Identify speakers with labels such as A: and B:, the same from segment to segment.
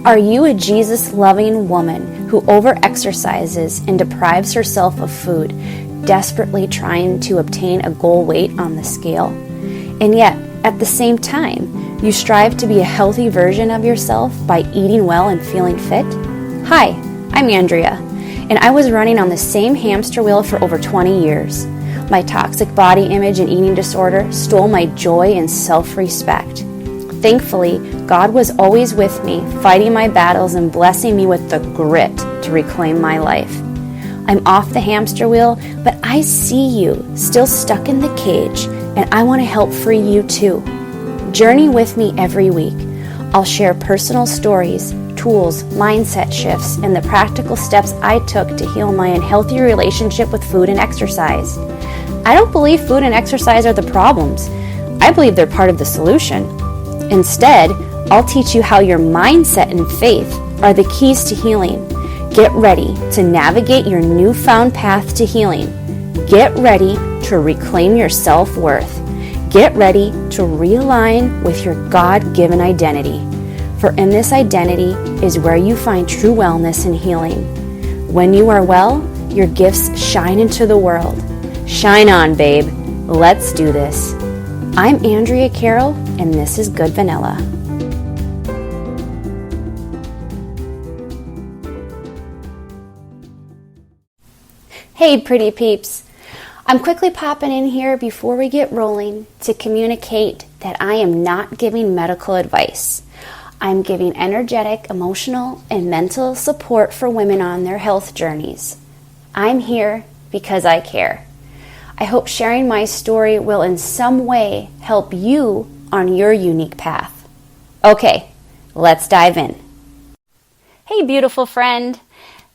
A: Are you a Jesus-loving woman who overexercises and deprives herself of food, desperately trying to obtain a goal weight on the scale? And yet, at the same time, you strive to be a healthy version of yourself by eating well and feeling fit? Hi, I'm Andrea, and I was running on the same hamster wheel for over 20 years. My toxic body image and eating disorder stole my joy and self-respect. Thankfully, God was always with me, fighting my battles and blessing me with the grit to reclaim my life. I'm off the hamster wheel, but I see you still stuck in the cage, and I want to help free you too. Journey with me every week. I'll share personal stories, tools, mindset shifts, and the practical steps I took to heal my unhealthy relationship with food and exercise. I don't believe food and exercise are the problems. I believe they're part of the solution. Instead, I'll teach you how your mindset and faith are the keys to healing. Get ready to navigate your newfound path to healing. Get ready to reclaim your self-worth. Get ready to realign with your God-given identity. For in this identity is where you find true wellness and healing. When you are well, your gifts shine into the world. Shine on, babe. Let's do this. I'm Andrea Carroll, and this is Good Vanilla. Hey, pretty peeps. I'm quickly popping in here before we get rolling to communicate that I am not giving medical advice. I'm giving energetic, emotional, and mental support for women on their health journeys. I'm here because I care. I hope sharing my story will in some way help you on your unique path. Okay, let's dive in. Hey, beautiful friend.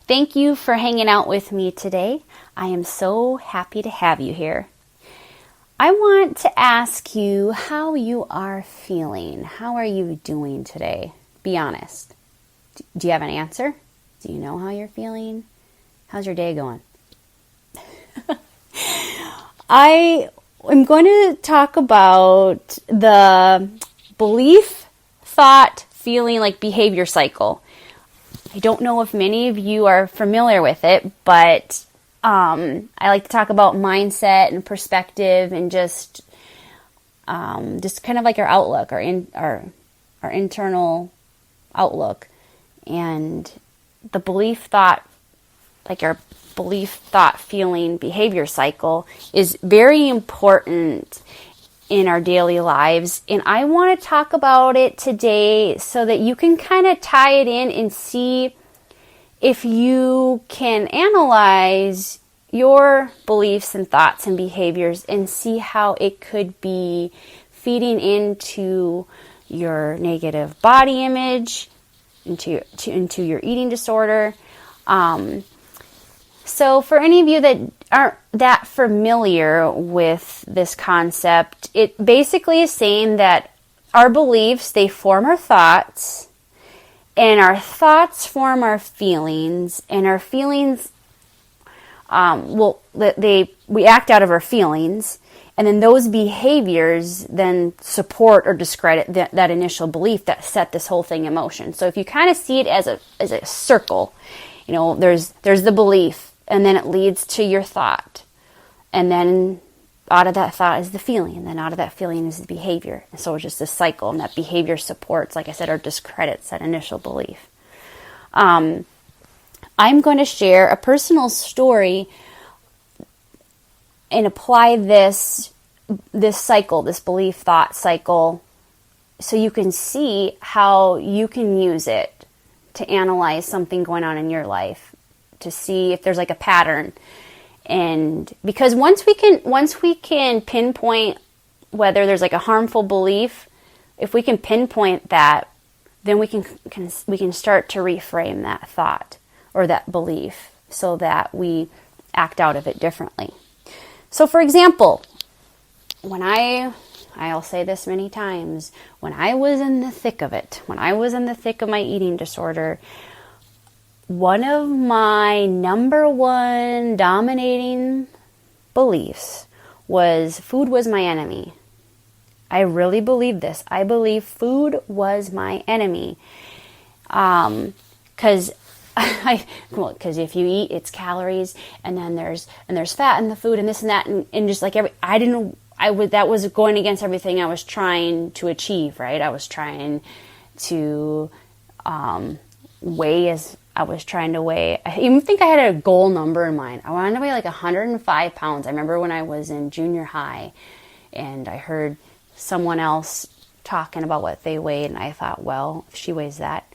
A: Thank you for hanging out with me today. I am so happy to have you here. I want to ask you how you are feeling. How are you doing today? Be honest. Do you have an answer? Do you know how you're feeling? How's your day going? I am going to talk about the belief, thought, feeling, like behavior cycle. I don't know if many of you are familiar with it, but I like to talk about mindset and perspective and just kind of like our outlook, our internal outlook, and the belief, thought, like our belief, thought, feeling, behavior cycle is very important in our daily lives. And I want to talk about it today so that you can kind of tie it in and see if you can analyze your beliefs and thoughts and behaviors and see how it could be feeding into your negative body image, into your eating disorder. So for any of you that aren't that familiar with this concept, it basically is saying that our beliefs, they form our thoughts, and our thoughts form our feelings, and our feelings, we act out of our feelings, and then those behaviors then support or discredit that initial belief that set this whole thing in motion. So if you kind of see it as a circle, you know, there's the belief, and then it leads to your thought. And then out of that thought is the feeling. And then out of that feeling is the behavior. And so it's just a cycle. And that behavior supports, like I said, or discredits that initial belief. I'm going to share a personal story and apply this cycle, this belief thought cycle, so you can see how you can use it to analyze something going on in your life, to see if there's like a pattern. And because once we can pinpoint whether there's like a harmful belief, if we can pinpoint that, then we can start to reframe that thought or that belief so that we act out of it differently. So for example, when I'll say this many times, when I was in the thick of it, when I was in the thick of my eating disorder, one of my number one dominating beliefs was food was my enemy. I really believe this. I believe food was my enemy. Because because if you eat, it's calories, and then there's fat in the food, and this and that, and just like that was going against everything I was trying to achieve, right? I was trying to weigh. I even think I had a goal number in mind. I wanted to weigh like 105 pounds. I remember when I was in junior high, and I heard someone else talking about what they weighed, and I thought, well, if she weighs that,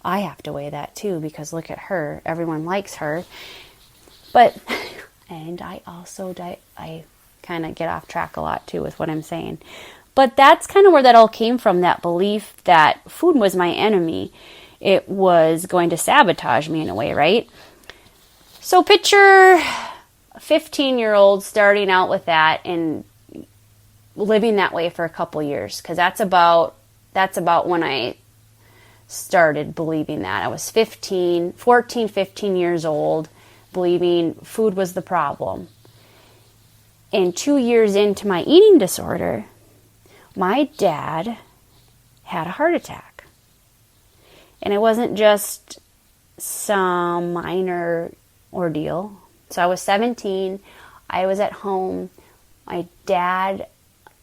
A: I have to weigh that too, because look at her. Everyone likes her. But, and I kind of get off track a lot too with what I'm saying. But that's kind of where that all came from, that belief that food was my enemy. It was going to sabotage me in a way, right? So picture a 15-year-old starting out with that and living that way for a couple years, because that's about when I started believing that. I was 14, 15 years old, believing food was the problem. And 2 years into my eating disorder, my dad had a heart attack. And it wasn't just some minor ordeal. So I was 17. I was at home. My dad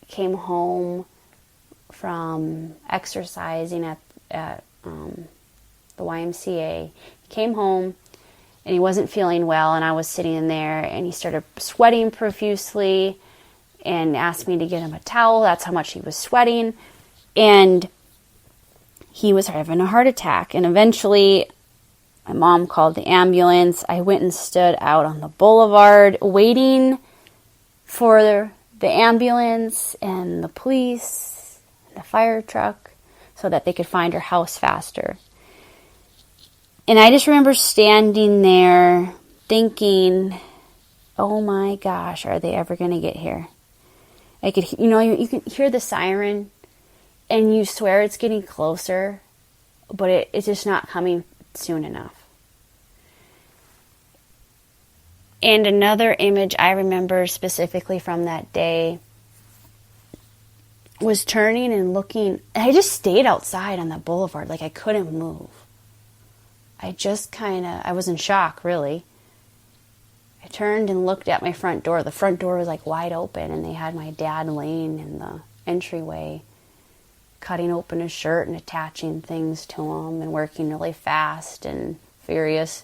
A: came home from exercising at the YMCA. He came home and he wasn't feeling well, and I was sitting in there, and he started sweating profusely and asked me to get him a towel. That's how much he was sweating. And he was having a heart attack. And eventually my mom called the ambulance. I went and stood out on the boulevard waiting for the ambulance and the police and the fire truck, so that they could find her house faster. And I just remember standing there thinking, oh my gosh, are they ever going to get here? I could, you can hear the siren, and you swear it's getting closer, but it's just not coming soon enough. And another image I remember specifically from that day was turning and looking. I just stayed outside on the boulevard, like I couldn't move. I was in shock, really. I turned and looked at my front door. The front door was like wide open, and they had my dad laying in the entryway, cutting open his shirt and attaching things to him and working really fast and furious.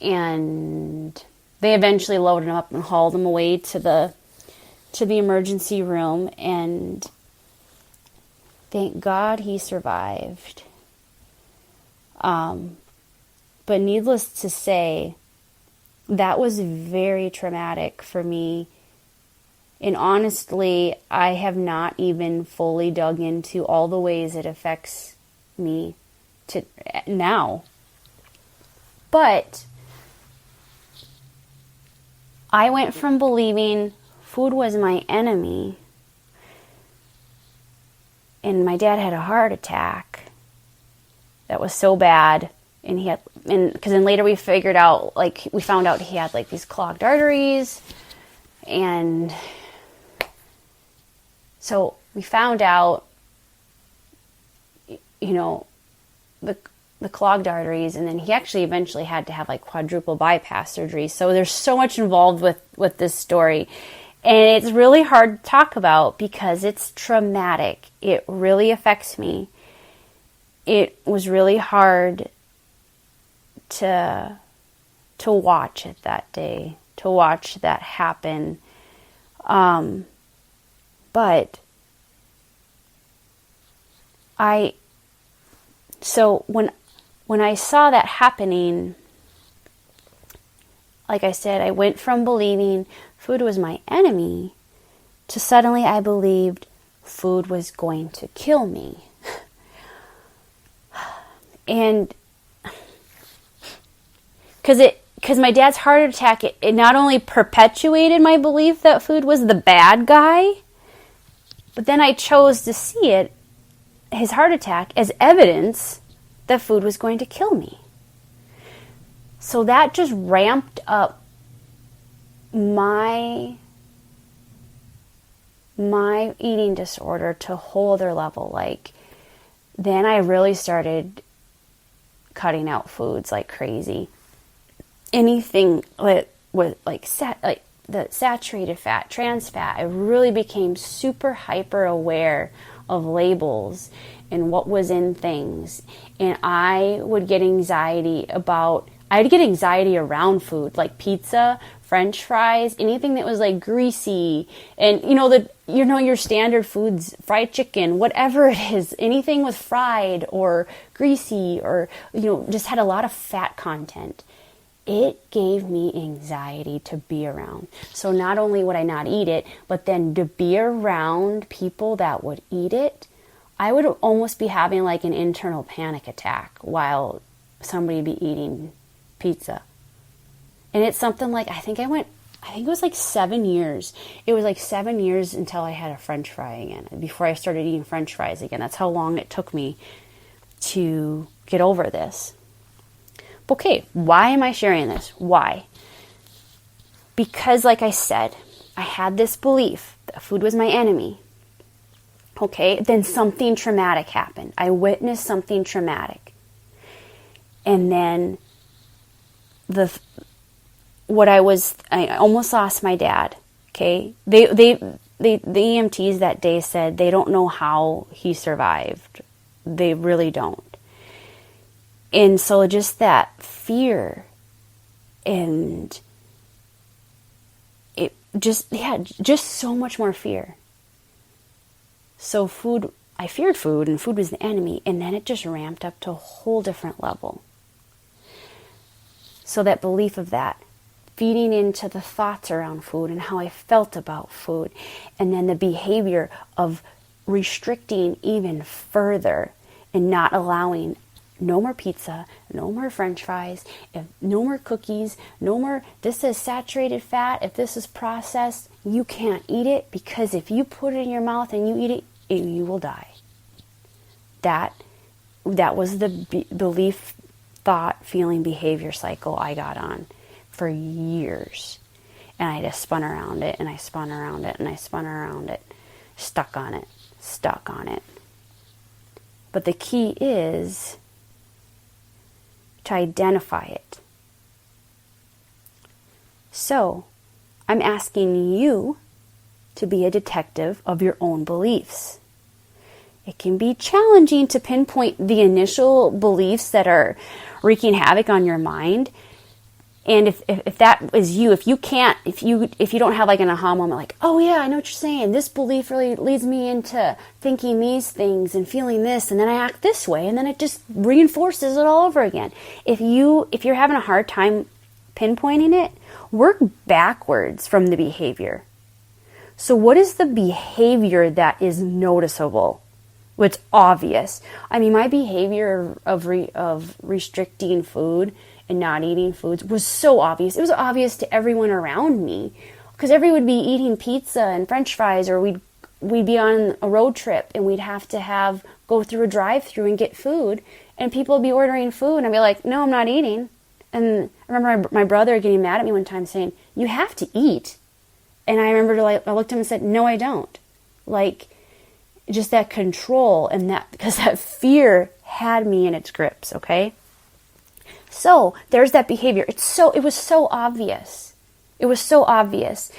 A: And they eventually loaded him up and hauled him away to the emergency room, and thank God he survived. But needless to say, that was very traumatic for me. And honestly, I have not even fully dug into all the ways it affects me to now. But I went from believing food was my enemy, and my dad had a heart attack that was so bad, and because then later we found out he had like these clogged arteries, and so we found out, the clogged arteries, and then he actually eventually had to have like quadruple bypass surgery. So there's so much involved with this story. And it's really hard to talk about because it's traumatic. It really affects me. It was really hard to watch it that day, to watch that happen. But when I saw that happening, like I said, I went from believing food was my enemy to suddenly I believed food was going to kill me. And because my dad's heart attack, it not only perpetuated my belief that food was the bad guy, but then I chose to see it, his heart attack, as evidence that food was going to kill me. So that just ramped up my eating disorder to a whole other level. Like, then I really started cutting out foods like crazy. Anything with the saturated fat, trans fat, I really became super hyper aware of labels and what was in things. And I'd get anxiety around food, like pizza, French fries, anything that was like greasy, and your standard foods, fried chicken, whatever it is, anything with fried or greasy or just had a lot of fat content. It gave me anxiety to be around. So not only would I not eat it, but then to be around people that would eat it, I would almost be having like an internal panic attack while somebody would be eating pizza. And it's something like, I think it was like 7 years. It was like 7 years until I had a French fry again, before I started eating French fries again. That's how long it took me to get over this. Okay, why am I sharing this? Why? Because like I said, I had this belief that food was my enemy. Okay, then something traumatic happened. I witnessed something traumatic. And then I almost lost my dad. Okay, the EMTs that day said they don't know how he survived. They really don't. And so just that fear and it just so much more fear. So I feared food, and food was the enemy, and then it just ramped up to a whole different level. So that belief of that, feeding into the thoughts around food and how I felt about food, and then the behavior of restricting even further and not allowing no more pizza, no more French fries, no more cookies, no more, this is saturated fat, if this is processed, you can't eat it, because if you put it in your mouth and you eat it, you will die. That was the belief, thought, feeling, behavior cycle I got on for years. And I just spun around it, and I spun around it, and I spun around it, stuck on it. But the key is to identify it. So, I'm asking you to be a detective of your own beliefs. It can be challenging to pinpoint the initial beliefs that are wreaking havoc on your mind. And if that is you, if you don't have like an aha moment, like, oh yeah, I know what you're saying, this belief really leads me into thinking these things and feeling this, and then I act this way, and then it just reinforces it all over again. If you're having a hard time pinpointing it, work backwards from the behavior. So what is the behavior that is noticeable? What's obvious? I mean, my behavior of restricting food and not eating foods was so obvious. It was obvious to everyone around me, because everyone would be eating pizza and French fries, or we'd be on a road trip and we'd have to go through a drive-through and get food, and people would be ordering food, and I'd be like, no, I'm not eating. And I remember my brother getting mad at me one time saying, you have to eat. And I remember I looked at him and said, no, I don't. Like, just that control, and that, because that fear had me in its grips, okay? So there's that behavior. It was so obvious. It was so obvious.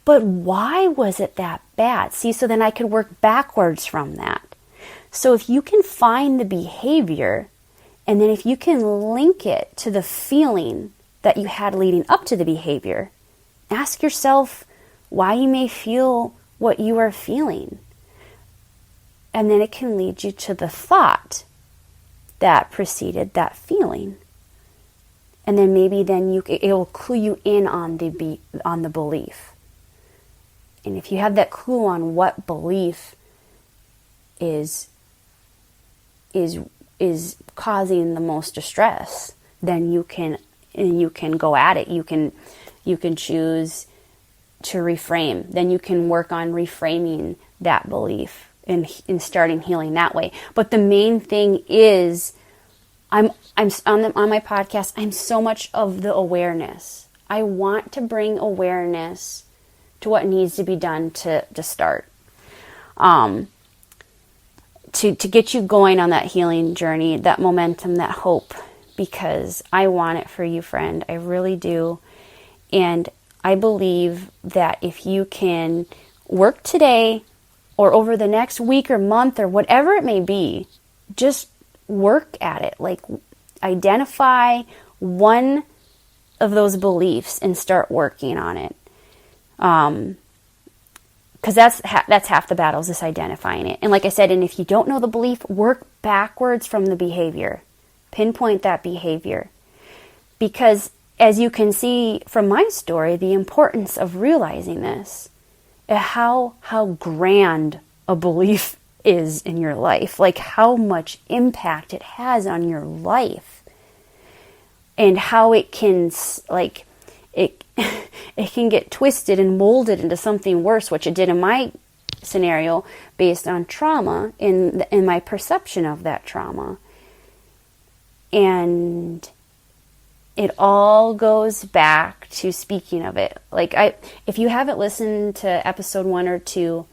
A: But why was it that bad? See, so then I could work backwards from that. So if you can find the behavior, and then if you can link it to the feeling that you had leading up to the behavior, ask yourself why you may feel what you are feeling. And then it can lead you to the thought that preceded that feeling. And then maybe it will clue you in on the belief. And if you have that clue on what belief is causing the most distress, then you can go at it. You can choose to reframe. Then you can work on reframing that belief and starting healing that way. But the main thing is, I'm on my podcast, I'm so much of the awareness. I want to bring awareness to what needs to be done to start. To to get you going on that healing journey, that momentum, that hope, because I want it for you, friend. I really do. And I believe that if you can work today or over the next week or month or whatever it may be, just work at it. Like, identify one of those beliefs and start working on it. Because that's half the battle, is just identifying it. And like I said, and if you don't know the belief, work backwards from the behavior. Pinpoint that behavior. Because as you can see from my story, the importance of realizing this, how grand a belief is in your life, like how much impact it has on your life, and how it can, like, it can get twisted and molded into something worse, which it did in my scenario, based on trauma in my perception of that trauma. And it all goes back to speaking of it. Like, if you haven't listened to episode 1 or 2,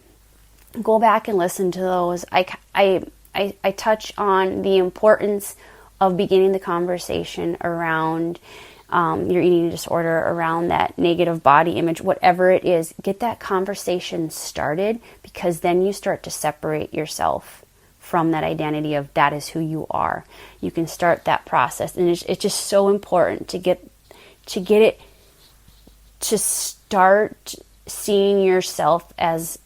A: go back and listen to those. I touch on the importance of beginning the conversation around your eating disorder, around that negative body image, whatever it is. Get that conversation started, because then you start to separate yourself from that identity of that is who you are. You can start that process, and it's just so important to get it, to start seeing yourself as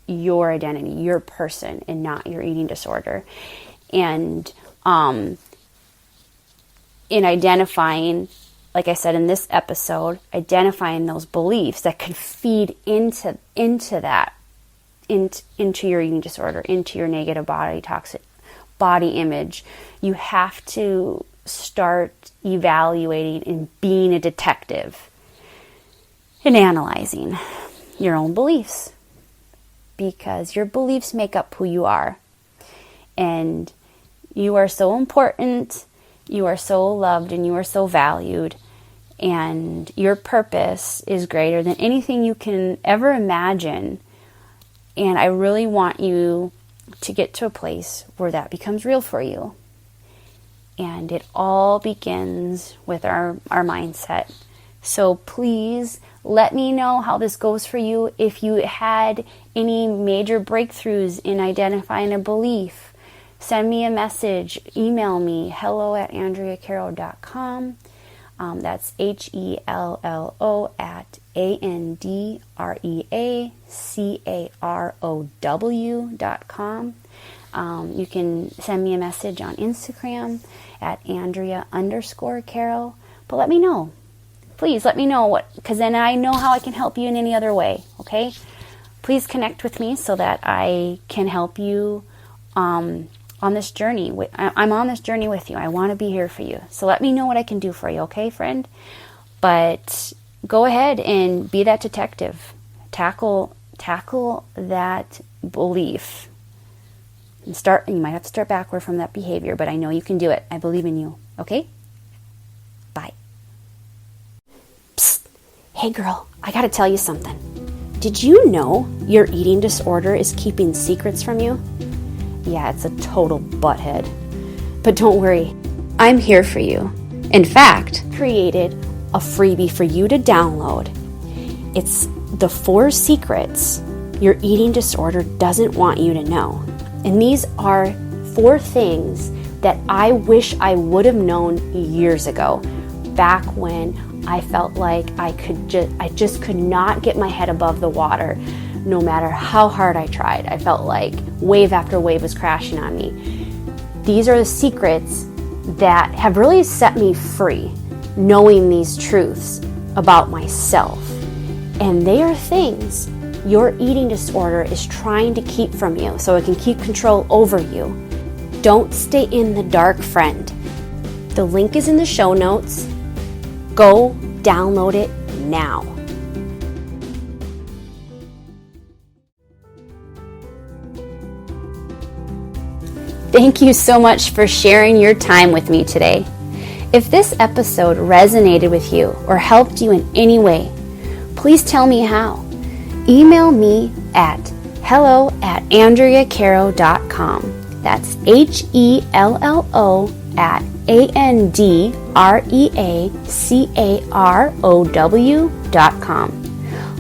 A: your identity, your person, and not your eating disorder. And in identifying, like I said in this episode, identifying those beliefs that could feed into that, into your eating disorder, into your negative toxic body image. You have to start evaluating and being a detective and analyzing your own beliefs, because your beliefs make up who you are. And you are so important, you are so loved, and you are so valued. And your purpose is greater than anything you can ever imagine. And I really want you to get to a place where that becomes real for you. And it all begins with our mindset. So please let me know how this goes for you. If you had any major breakthroughs in identifying a belief, send me a message, email me, hello@andreacaro.com. That's HELLO@ANDREACAROW.com. You can send me a message on Instagram at Andrea_Caro. But let me know. Please let me know because then I know how I can help you in any other way, okay? Please connect with me so that I can help you on this journey. I'm on this journey with you. I want to be here for you. So let me know what I can do for you, okay, friend? But go ahead and be that detective. Tackle that belief. And you might have to start backward from that behavior, but I know you can do it. I believe in you, okay? Bye. Psst. Hey girl, I gotta tell you something. Did you know your eating disorder is keeping secrets from you? Yeah, it's a total butthead. But don't worry, I'm here for you. In fact, created a freebie for you to download. It's the 4 secrets your eating disorder doesn't want you to know. And these are 4 things that I wish I would have known years ago, back when I felt like I just could not get my head above the water. No matter how hard I tried, I felt like wave after wave was crashing on me. These are the secrets that have really set me free, knowing these truths about myself. And they are things your eating disorder is trying to keep from you so it can keep control over you. Don't stay in the dark, friend. The link is in the show notes. Go download it now. Thank you so much for sharing your time with me today. If this episode resonated with you or helped you in any way, please tell me how. Email me at hello@andreacaro.com. That's HELLO@ANDREACAROW.com.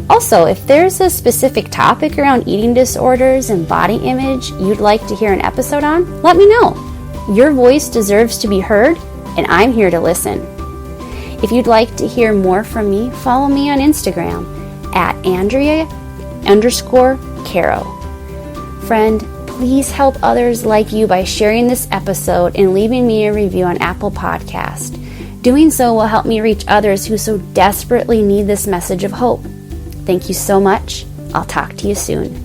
A: Also, if there's a specific topic around eating disorders and body image you'd like to hear an episode on, let me know. Your voice deserves to be heard, and I'm here to listen. If you'd like to hear more from me, follow me on Instagram at Andrea_Caro. Friend, please help others like you by sharing this episode and leaving me a review on Apple Podcast. Doing so will help me reach others who so desperately need this message of hope. Thank you so much. I'll talk to you soon.